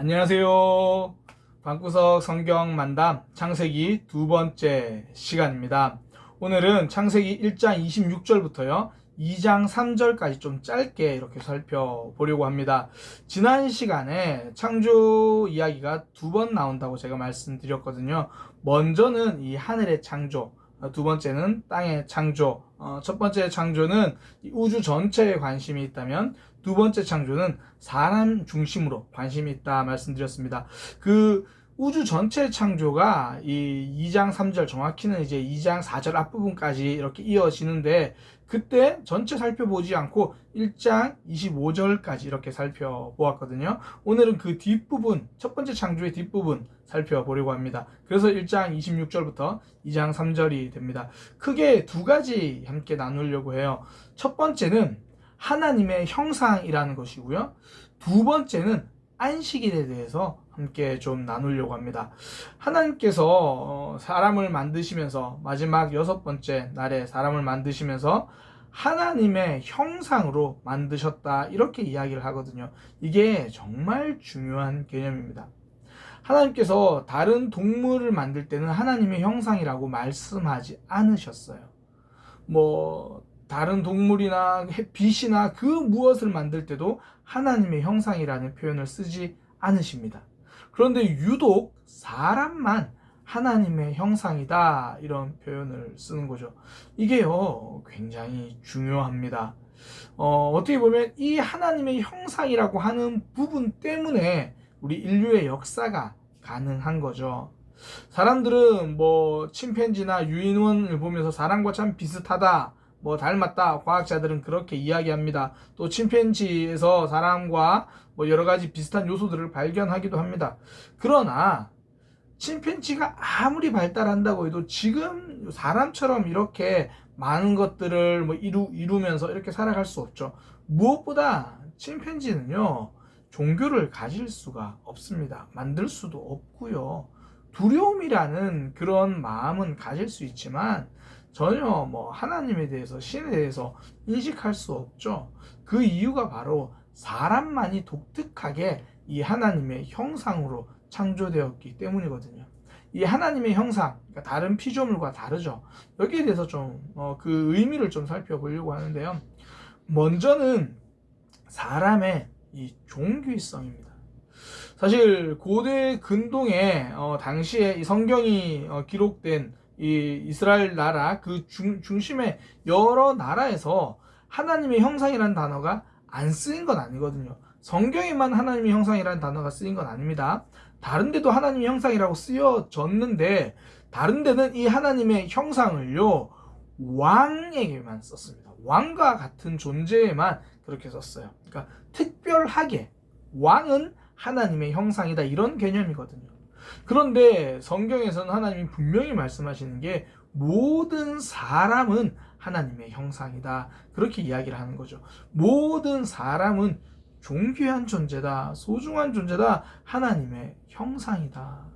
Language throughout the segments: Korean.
안녕하세요. 방구석 성경 만담 창세기 두 번째 시간입니다. 오늘은 창세기 1장 26절부터요. 2장 3절까지 좀 짧게 이렇게 살펴보려고 합니다. 지난 시간에 창조 이야기가 두 번 나온다고 제가 말씀드렸거든요. 먼저는 이 하늘의 창조, 두 번째는 땅의 창조. 첫 번째 창조는 우주 전체에 관심이 있다면 두 번째 창조는 사람 중심으로 관심이 있다 말씀드렸습니다. 그 우주 전체 창조가 이 2장 3절, 정확히는 이제 2장 4절 앞부분까지 이렇게 이어지는데, 그때 전체 살펴보지 않고 1장 25절까지 이렇게 살펴보았거든요. 오늘은 그 뒷부분, 첫 번째 창조의 뒷부분 살펴보려고 합니다. 그래서 1장 26절부터 2장 3절이 됩니다. 크게 두 가지 함께 나누려고 해요. 첫 번째는 하나님의 형상이라는 것이고요. 두 번째는 안식일에 대해서 함께 좀 나누려고 합니다. 하나님께서 사람을 만드시면서 마지막 여섯 번째 날에 사람을 만드시면서 하나님의 형상으로 만드셨다, 이렇게 이야기를 하거든요. 이게 정말 중요한 개념입니다. 하나님께서 다른 동물을 만들 때는 하나님의 형상이라고 말씀하지 않으셨어요. 다른 동물이나 빛이나 그 무엇을 만들 때도 하나님의 형상이라는 표현을 쓰지 않으십니다. 그런데 유독 사람만 하나님의 형상이다, 이런 표현을 쓰는 거죠. 이게요, 굉장히 중요합니다. 어떻게 보면 이 하나님의 형상이라고 하는 부분 때문에 우리 인류의 역사가 가능한 거죠. 사람들은 침팬지나 유인원을 보면서 사람과 참 비슷하다, 닮았다, 과학자들은 그렇게 이야기합니다. 또 침팬지에서 사람과 여러 가지 비슷한 요소들을 발견하기도 합니다. 그러나 침팬지가 아무리 발달한다고 해도 지금 사람처럼 이렇게 많은 것들을 이루면서 이렇게 살아갈 수 없죠. 무엇보다 침팬지는요, 종교를 가질 수가 없습니다. 만들 수도 없고요. 두려움이라는 그런 마음은 가질 수 있지만 전혀 하나님에 대해서, 신에 대해서 인식할 수 없죠. 그 이유가 바로 사람만이 독특하게 이 하나님의 형상으로 창조되었기 때문이거든요. 이 하나님의 형상, 그러니까 다른 피조물과 다르죠. 여기에 대해서 좀 그 의미를 좀 살펴보려고 하는데요. 먼저는 사람의 이 종교성입니다. 사실 고대 근동에 당시에 이 성경이 기록된 이 이스라엘 나라 그 중심의 여러 나라에서 하나님의 형상이라는 단어가 안 쓰인 건 아니거든요. 성경에만 하나님의 형상이라는 단어가 쓰인 건 아닙니다. 다른 데도 하나님의 형상이라고 쓰여졌는데, 다른 데는 이 하나님의 형상을요, 왕에게만 썼습니다. 왕과 같은 존재에만 그렇게 썼어요. 그러니까 특별하게 왕은 하나님의 형상이다, 이런 개념이거든요. 그런데 성경에서는 하나님이 분명히 말씀하시는 게 모든 사람은 하나님의 형상이다, 그렇게 이야기를 하는 거죠. 모든 사람은 존귀한 존재다, 소중한 존재다, 하나님의 형상이다.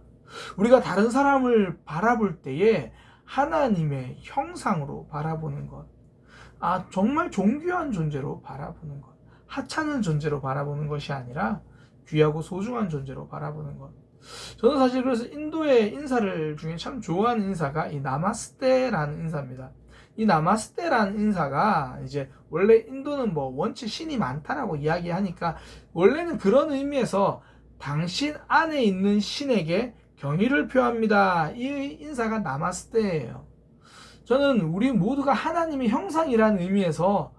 우리가 다른 사람을 바라볼 때에 하나님의 형상으로 바라보는 것, 정말 존귀한 존재로 바라보는 것, 하찮은 존재로 바라보는 것이 아니라 귀하고 소중한 존재로 바라보는 것. 저는 사실 그래서 인도의 인사를 중에 참 좋아하는 인사가 이 나마스테라는 인사입니다. 이 나마스테라는 인사가 이제 원래 인도는 원체 신이 많다라고 이야기하니까 원래는 그런 의미에서 당신 안에 있는 신에게 경의를 표합니다, 이 인사가 나마스테예요. 저는 우리 모두가 하나님의 형상이라는 의미에서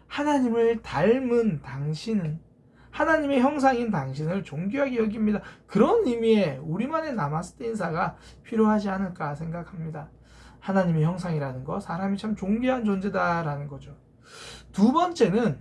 하나님을 닮은 당신은, 하나님의 형상인 당신을 존귀하게 여깁니다, 그런 의미의 우리만의 나마스테 인사가 필요하지 않을까 생각합니다. 하나님의 형상이라는 거, 사람이 참 존귀한 존재다라는 거죠. 두 번째는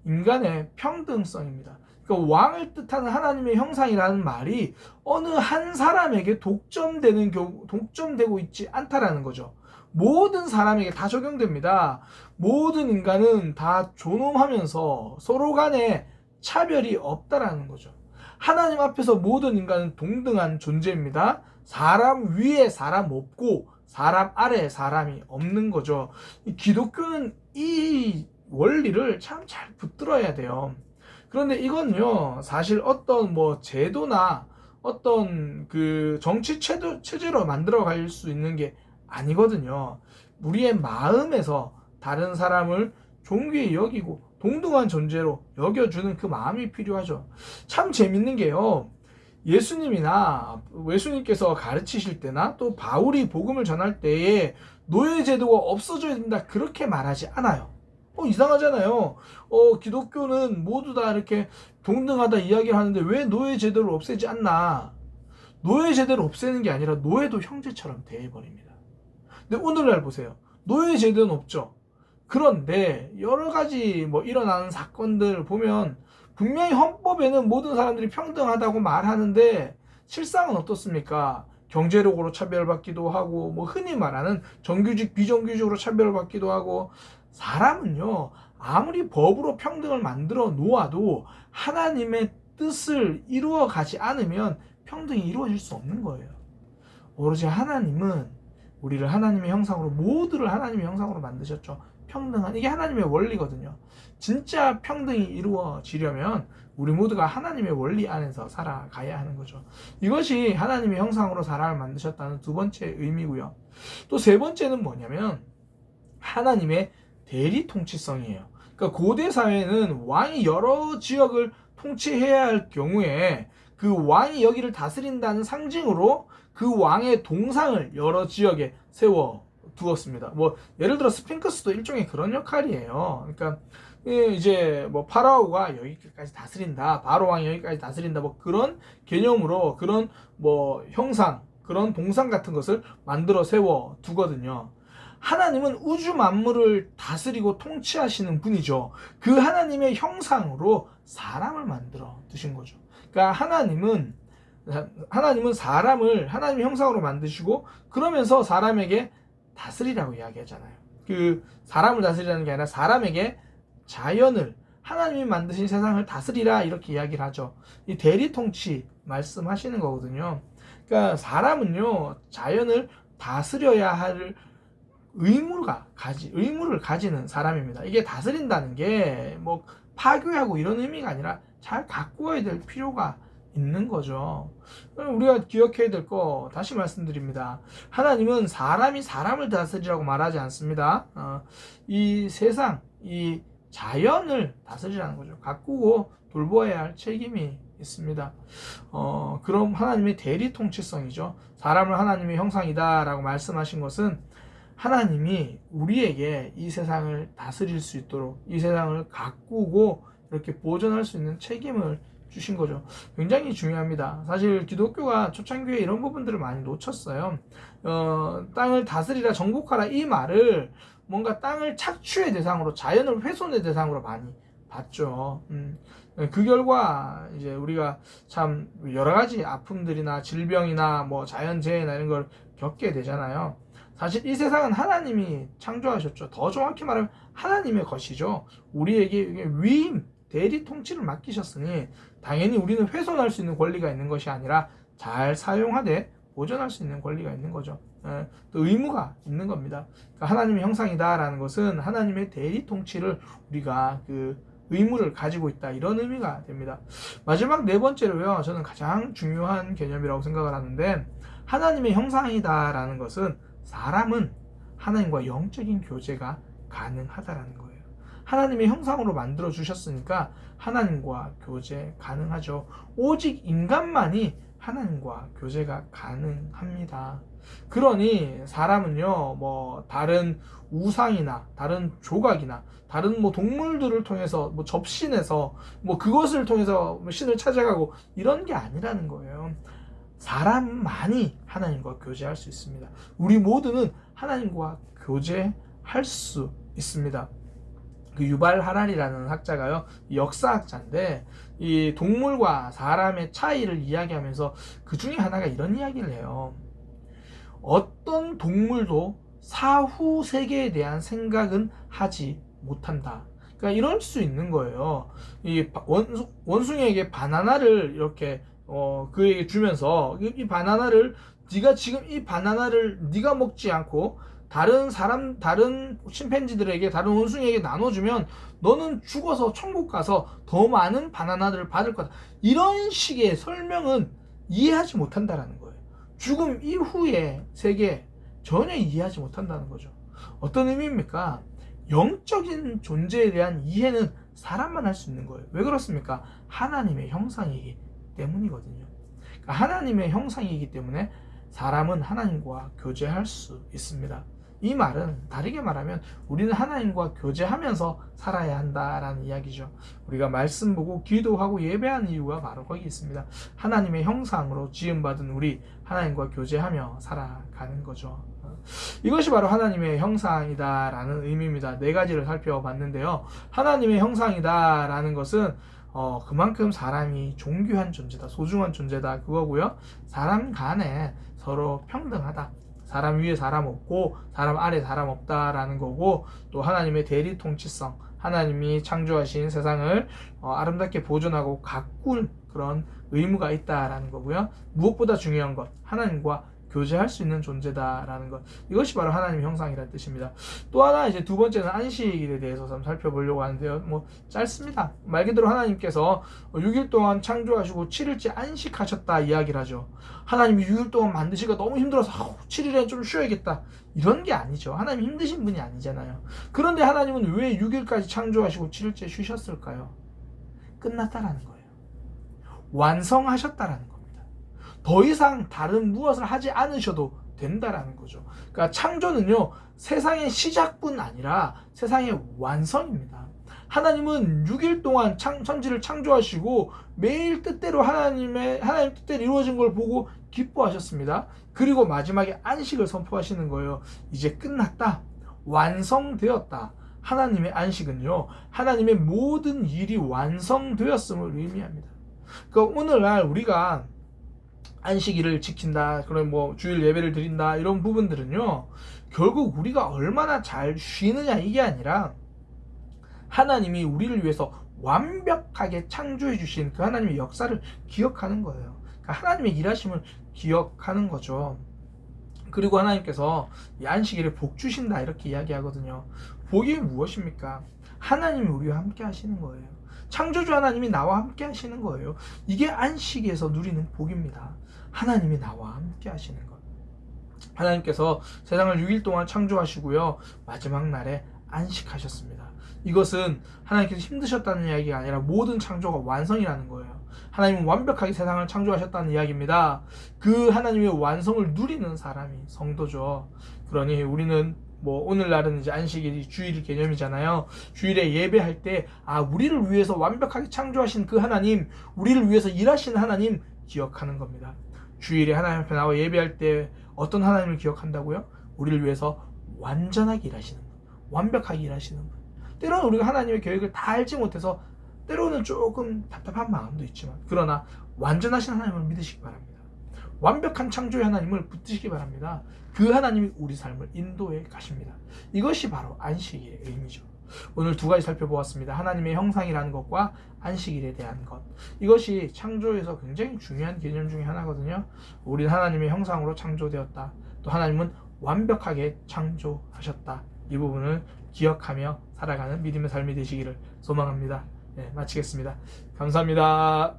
인간의 평등성입니다. 그러니까 왕을 뜻하는 하나님의 형상이라는 말이 어느 한 사람에게 독점되고 있지 않다라는 거죠. 모든 사람에게 다 적용됩니다. 모든 인간은 다 존엄하면서 서로 간에 차별이 없다라는 거죠. 하나님 앞에서 모든 인간은 동등한 존재입니다. 사람 위에 사람 없고 사람 아래에 사람이 없는 거죠. 기독교는 이 원리를 참 잘 붙들어야 돼요. 그런데 이건요, 사실 어떤 뭐 제도나 어떤 그 정치 체제로 만들어 갈 수 있는 게 아니거든요. 우리의 마음에서 다른 사람을 존귀히 여기고 동등한 존재로 여겨주는 그 마음이 필요하죠. 참 재밌는 게요, 예수님이나 예수님께서 가르치실 때나 또 바울이 복음을 전할 때에 노예 제도가 없어져야 된다 그렇게 말하지 않아요. 이상하잖아요. 기독교는 모두 다 이렇게 동등하다 이야기를 하는데 왜 노예 제도를 없애지 않나? 노예 제도를 없애는 게 아니라 노예도 형제처럼 대해버립니다. 근데 오늘날 보세요. 노예 제도는 없죠. 그런데 여러 가지 뭐 일어나는 사건들을 보면 분명히 헌법에는 모든 사람들이 평등하다고 말하는데 실상은 어떻습니까? 경제력으로 차별받기도 하고, 뭐 흔히 말하는 정규직 비정규직으로 차별받기도 하고, 사람은요, 아무리 법으로 평등을 만들어 놓아도 하나님의 뜻을 이루어 가지 않으면 평등이 이루어질 수 없는 거예요. 오로지 하나님은 우리를 하나님의 형상으로, 모두를 하나님의 형상으로 만드셨죠. 평등한, 이게 하나님의 원리거든요. 진짜 평등이 이루어지려면 우리 모두가 하나님의 원리 안에서 살아가야 하는 거죠. 이것이 하나님의 형상으로 사람을 만드셨다는 두 번째 의미고요. 또 세 번째는 뭐냐면 하나님의 대리 통치성이에요. 그러니까 고대 사회는 왕이 여러 지역을 통치해야 할 경우에 그 왕이 여기를 다스린다는 상징으로 그 왕의 동상을 여러 지역에 세워 두었습니다. 뭐 예를 들어 스핑크스도 일종의 그런 역할이에요. 그러니까 이제 뭐 파라오가 여기까지 다스린다, 바로 왕이 여기까지 다스린다, 뭐 그런 개념으로 그런 뭐 형상, 그런 동상 같은 것을 만들어 세워 두거든요. 하나님은 우주 만물을 다스리고 통치하시는 분이죠. 그 하나님의 형상으로 사람을 만들어 두신 거죠. 그러니까 하나님은 사람을 하나님의 형상으로 만드시고 그러면서 사람에게 다스리라고 이야기하잖아요. 그 사람을 다스리라는 게 아니라 사람에게 자연을, 하나님이 만드신 세상을 다스리라 이렇게 이야기를 하죠. 이 대리 통치 말씀하시는 거거든요. 그러니까 사람은요, 자연을 다스려야 할 의무를 가지는 사람입니다. 이게 다스린다는 게 뭐 파괴하고 이런 의미가 아니라 잘 가꾸어야 될 필요가 있는 거죠. 우리가 기억해야 될 거 다시 말씀드립니다. 하나님은 사람이 사람을 다스리라고 말하지 않습니다. 이 세상, 이 자연을 다스리라는 거죠. 가꾸고 돌보아야 할 책임이 있습니다. 그럼 하나님의 대리 통치성이죠. 사람을 하나님의 형상이다 라고 말씀하신 것은 하나님이 우리에게 이 세상을 다스릴 수 있도록, 이 세상을 가꾸고 이렇게 보존할 수 있는 책임을 주신 거죠. 굉장히 중요합니다. 사실 기독교가 초창기에 이런 부분들을 많이 놓쳤어요. 땅을 다스리라, 정복하라 이 말을 뭔가 땅을 착취의 대상으로, 자연을 훼손의 대상으로 많이 봤죠. 그 결과 이제 우리가 참 여러 가지 아픔들이나 질병이나 뭐 자연재해나 이런 걸 겪게 되잖아요. 사실 이 세상은 하나님이 창조하셨죠. 더 정확히 말하면 하나님의 것이죠. 우리에게 위임, 대리 통치를 맡기셨으니 당연히 우리는 훼손할 수 있는 권리가 있는 것이 아니라 잘 사용하되 보존할 수 있는 권리가 있는 거죠. 또 의무가 있는 겁니다. 그러니까 하나님의 형상이다라는 것은 하나님의 대리 통치를 우리가 그 의무를 가지고 있다, 이런 의미가 됩니다. 마지막 네 번째로요, 저는 가장 중요한 개념이라고 생각을 하는데, 하나님의 형상이다라는 것은 사람은 하나님과 영적인 교제가 가능하다라는 거예요. 하나님의 형상으로 만들어 주셨으니까 하나님과 교제 가능하죠. 오직 인간만이 하나님과 교제가 가능합니다. 그러니 사람은요, 뭐 다른 우상이나 다른 조각이나 다른 뭐 동물들을 통해서 뭐 접신해서 뭐 그것을 통해서 신을 찾아가고 이런 게 아니라는 거예요. 사람만이 하나님과 교제할 수 있습니다. 우리 모두는 하나님과 교제할 수 있습니다. 그 유발 하랄이라는 학자가요, 역사학자인데 이 동물과 사람의 차이를 이야기하면서 그 중에 하나가 이런 이야기를 해요. 어떤 동물도 사후 세계에 대한 생각은 하지 못한다. 그러니까 이럴 수 있는 거예요. 이 원숭이에게 바나나를 이렇게 그에게 주면서 이 바나나를, 네가 지금 이 바나나를 네가 먹지 않고 다른 침팬지들에게, 다른 원숭이에게 나눠주면 너는 죽어서 천국 가서 더 많은 바나나들을 받을 거다. 이런 식의 설명은 이해하지 못한다라는 거예요. 죽음 이후의 세계 전혀 이해하지 못한다는 거죠. 어떤 의미입니까? 영적인 존재에 대한 이해는 사람만 할 수 있는 거예요. 왜 그렇습니까? 하나님의 형상이기 때문이거든요. 그러니까 하나님의 형상이기 때문에 사람은 하나님과 교제할 수 있습니다. 이 말은 다르게 말하면 우리는 하나님과 교제하면서 살아야 한다라는 이야기죠. 우리가 말씀 보고 기도하고 예배하는 이유가 바로 거기 있습니다. 하나님의 형상으로 지음받은 우리, 하나님과 교제하며 살아가는 거죠. 이것이 바로 하나님의 형상이다라는 의미입니다. 네 가지를 살펴봤는데요. 하나님의 형상이다라는 것은 그만큼 사람이 존귀한 존재다, 소중한 존재다, 그거고요. 사람 간에 서로 평등하다. 사람 위에 사람 없고 사람 아래 사람 없다라는 거고, 또 하나님의 대리 통치성, 하나님이 창조하신 세상을 아름답게 보존하고 가꿀 그런 의무가 있다라는 거고요. 무엇보다 중요한 것, 하나님과 교제할 수 있는 존재다라는 것, 이것이 바로 하나님의 형상이라는 뜻입니다. 또 하나, 이제 두 번째는 안식일에 대해서 좀 살펴보려고 하는데요. 짧습니다. 말 그대로 하나님께서 6일 동안 창조하시고 7일째 안식하셨다 이야기를 하죠. 하나님이 6일 동안 만드시기가 너무 힘들어서 7일에 좀 쉬어야겠다, 이런 게 아니죠. 하나님 힘드신 분이 아니잖아요. 그런데 하나님은 왜 6일까지 창조하시고 7일째 쉬셨을까요? 끝났다라는 거예요. 완성하셨다라는 겁니다. 더 이상 다른 무엇을 하지 않으셔도 된다라는 거죠. 그러니까 창조는요, 세상의 시작뿐 아니라 세상의 완성입니다. 하나님은 6일 동안 천지를 창조하시고 매일 뜻대로 하나님 뜻대로 이루어진 걸 보고 기뻐하셨습니다. 그리고 마지막에 안식을 선포하시는 거예요. 이제 끝났다, 완성되었다. 하나님의 안식은요, 하나님의 모든 일이 완성되었음을 의미합니다. 그러니까 오늘날 우리가 안식일을 지킨다, 그럼 주일 예배를 드린다, 이런 부분들은요, 결국 우리가 얼마나 잘 쉬느냐 이게 아니라 하나님이 우리를 위해서 완벽하게 창조해 주신 그 하나님의 역사를 기억하는 거예요. 그러니까 하나님의 일하심을 기억하는 거죠. 그리고 하나님께서 이 안식일에 복 주신다 이렇게 이야기하거든요. 복이 무엇입니까? 하나님이 우리와 함께 하시는 거예요. 창조주 하나님이 나와 함께 하시는 거예요. 이게 안식에서 누리는 복입니다. 하나님이 나와 함께 하시는 것. 하나님께서 세상을 6일 동안 창조하시고요, 마지막 날에 안식하셨습니다. 이것은 하나님께서 힘드셨다는 이야기가 아니라 모든 창조가 완성이라는 거예요. 하나님은 완벽하게 세상을 창조하셨다는 이야기입니다. 그 하나님의 완성을 누리는 사람이 성도죠. 그러니 우리는 오늘날은 이제 안식일이 주일 개념이잖아요. 주일에 예배할 때 우리를 위해서 완벽하게 창조하신 그 하나님, 우리를 위해서 일하시는 하나님 기억하는 겁니다. 주일에 하나님 앞에 나와 예배할 때 어떤 하나님을 기억한다고요? 우리를 위해서 완전하게 일하시는 분, 완벽하게 일하시는 분. 때로는 우리가 하나님의 계획을 다 알지 못해서 때로는 조금 답답한 마음도 있지만, 그러나 완전하신 하나님을 믿으시기 바랍니다. 완벽한 창조의 하나님을 붙드시기 바랍니다. 그 하나님이 우리 삶을 인도해 가십니다. 이것이 바로 안식일의 의미죠. 오늘 두 가지 살펴보았습니다. 하나님의 형상이라는 것과 안식일에 대한 것. 이것이 창조에서 굉장히 중요한 개념 중에 하나거든요. 우리는 하나님의 형상으로 창조되었다. 또 하나님은 완벽하게 창조하셨다. 이 부분을 기억하며 살아가는 믿음의 삶이 되시기를 소망합니다. 마치겠습니다. 감사합니다.